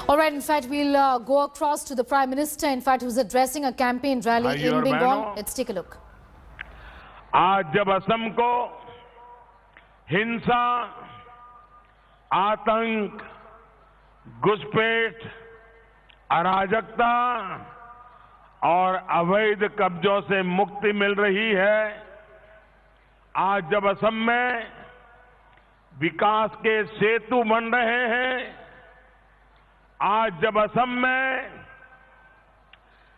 All right, in fact, we'll go across to the Prime Minister, in fact, who's addressing a campaign rally in Bengal. Let's take a look. आज जब असम को हिंसा, आतंक, घुसपैठ, अराजकता और अवैध कब्जों से मुक्ति मिल रही है, आज जब असम में विकास के सेतु बन रहे हैं, आज जब असम में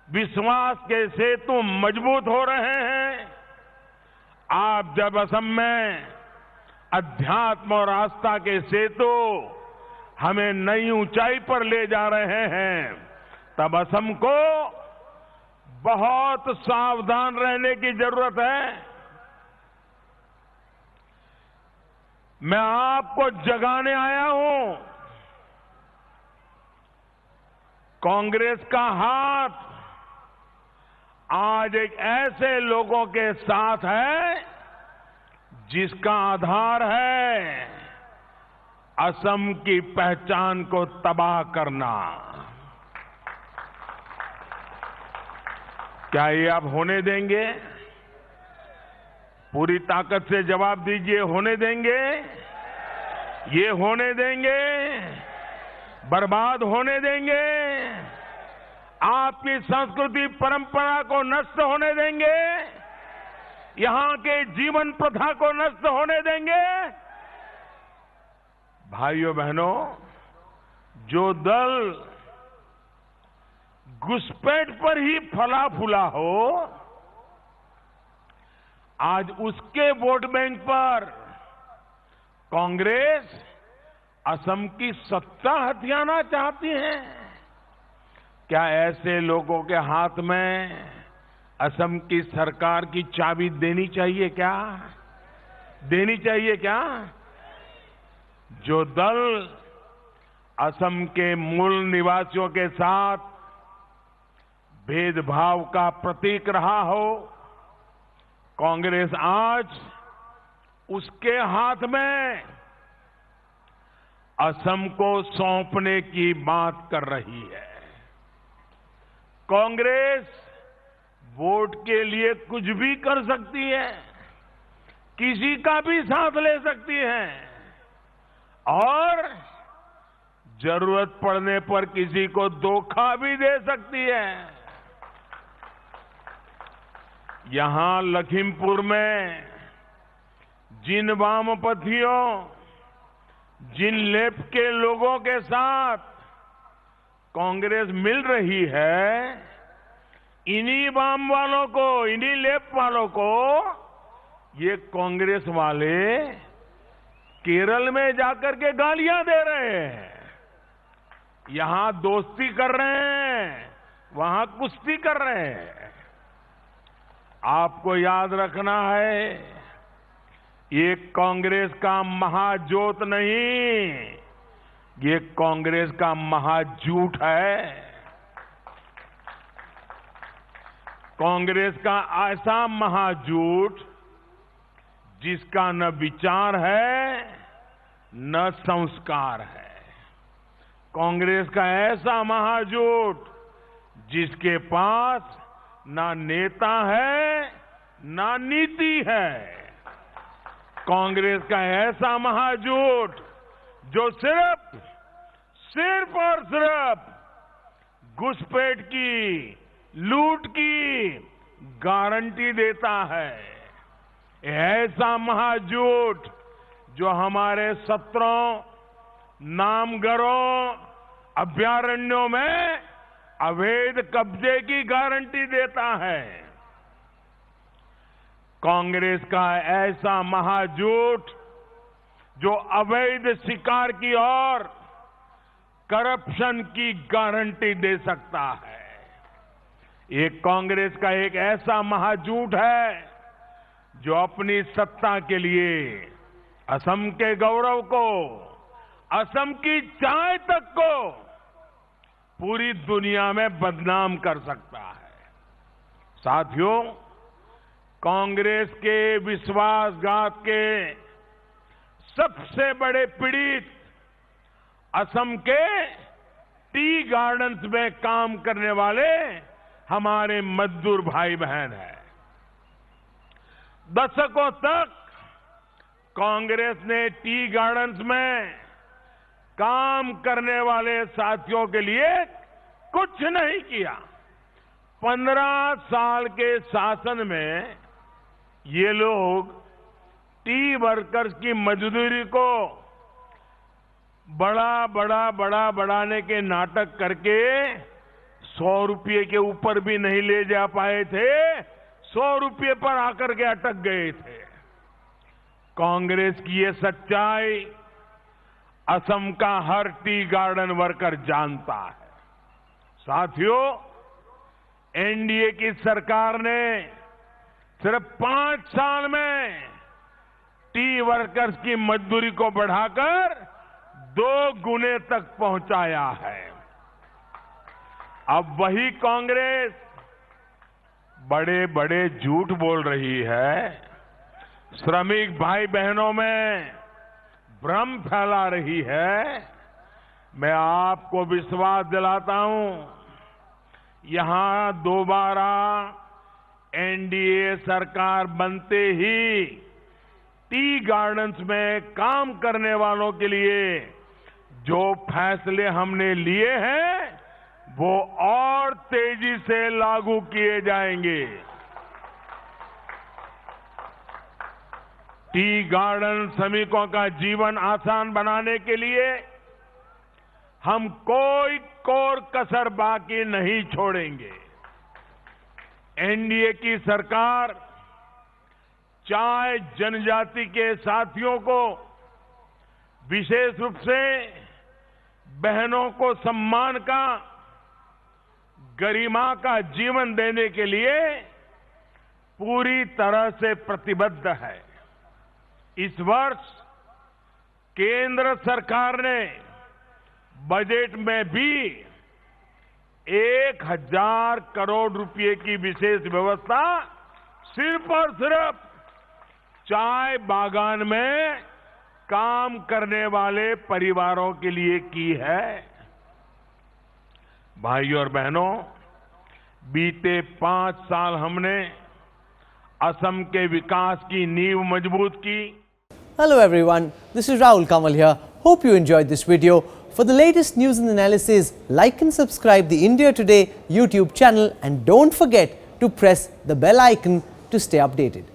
विश्वास के सेतु मजबूत हो रहे हैं, आज जब असम में अध्यात्म और आस्था के सेतु हमें नई ऊंचाई पर ले जा रहे हैं, तब असम को बहुत सावधान रहने की जरूरत है। मैं आपको जगाने आया हूं। कांग्रेस का हाथ आज एक ऐसे लोगों के साथ है जिसका आधार है असम की पहचान को तबाह करना। क्या ये आप होने देंगे? पूरी ताकत से जवाब दीजिए, होने देंगे? ये होने देंगे? बर्बाद होने देंगे? आपकी संस्कृति परंपरा को नष्ट होने देंगे? यहां के जीवन प्रथा को नष्ट होने देंगे? भाइयों बहनों, जो दल घुसपैठ पर ही फला फूला हो, आज उसके वोट बैंक पर कांग्रेस असम की सत्ता हथियाना चाहती है। क्या ऐसे लोगों के हाथ में असम की सरकार की चाबी देनी चाहिए क्या? देनी चाहिए क्या? जो दल असम के मूल निवासियों के साथ भेदभाव का प्रतीक रहा हो, कांग्रेस आज उसके हाथ में असम को सौंपने की बात कर रही है। कांग्रेस वोट के लिए कुछ भी कर सकती है, किसी का भी साथ ले सकती है और जरूरत पड़ने पर किसी को धोखा भी दे सकती है। यहां लखीमपुर में जिन वामपंथियों, जिन लेफ्ट के लोगों के साथ कांग्रेस मिल रही है, इन्हीं वाम वालों को, इन्हीं लेफ्ट वालों को ये कांग्रेस वाले केरल में जाकर के गालियां दे रहे हैं। यहां दोस्ती कर रहे हैं, वहां कुश्ती कर रहे हैं। आपको याद रखना है, ये कांग्रेस का महाजोत नहीं, ये कांग्रेस का महाझूठ है। कांग्रेस का ऐसा महाझूठ जिसका न विचार है न संस्कार है। कांग्रेस का ऐसा महाझूठ जिसके पास ना नेता है ना नीति है। कांग्रेस का ऐसा महाझूठ जो सिर्फ और सिर्फ घुसपैठ की, लूट की गारंटी देता है। ऐसा महाझूठ जो हमारे 17 नामघरों, अभयारण्यों में अवैध कब्जे की गारंटी देता है। कांग्रेस का ऐसा महाझूठ जो अवैध शिकार की और करप्शन की गारंटी दे सकता है। ये कांग्रेस का एक ऐसा महाझूठ है जो अपनी सत्ता के लिए असम के गौरव को, असम की चाय तक को पूरी दुनिया में बदनाम कर सकता है। साथियों, कांग्रेस के विश्वासघात के सबसे बड़े पीड़ित असम के टी गार्डन्स में काम करने वाले हमारे मजदूर भाई बहन हैं। दशकों तक कांग्रेस ने टी गार्डन्स में काम करने वाले साथियों के लिए कुछ नहीं किया। 15 साल के शासन में ये लोग टी वर्कर्स की मजदूरी को बढ़ाने के नाटक करके 100 रुपये के ऊपर भी नहीं ले जा पाए थे। 100 रुपये पर आकर के अटक गए थे। कांग्रेस की ये सच्चाई असम का हर टी गार्डन वर्कर जानता है। साथियों, एनडीए की सरकार ने सिर्फ 5 साल में टी वर्कर्स की मजदूरी को बढ़ाकर 2 गुने तक पहुंचाया है। अब वही कांग्रेस बड़े बड़े झूठ बोल रही है, श्रमिक भाई बहनों में भ्रम फैला रही है। मैं आपको विश्वास दिलाता हूं, यहां दोबारा एनडीए सरकार बनते ही टी गार्डन्स में काम करने वालों के लिए जो फैसले हमने लिए हैं वो और तेजी से लागू किए जाएंगे। टी गार्डन श्रमिकों का जीवन आसान बनाने के लिए हम कोई कोर कसर बाकी नहीं छोड़ेंगे। एनडीए की सरकार चाय जनजाति के साथियों को, विशेष रूप से बहनों को सम्मान का, गरिमा का जीवन देने के लिए पूरी तरह से प्रतिबद्ध है। इस वर्ष केंद्र सरकार ने बजट में भी 1000 करोड़ रुपए की विशेष व्यवस्था सिर्फ और सिर्फ चाय बागान में काम करने वाले परिवारों के लिए की है। भाइयों और बहनों, बीते 5 साल हमने असम के विकास की नींव मजबूत की। Hello everyone, this is Rahul Kamal here. Hope you enjoyed this video. For the latest news and analysis, like and subscribe the India Today YouTube channel and don't forget to press the bell icon to stay updated.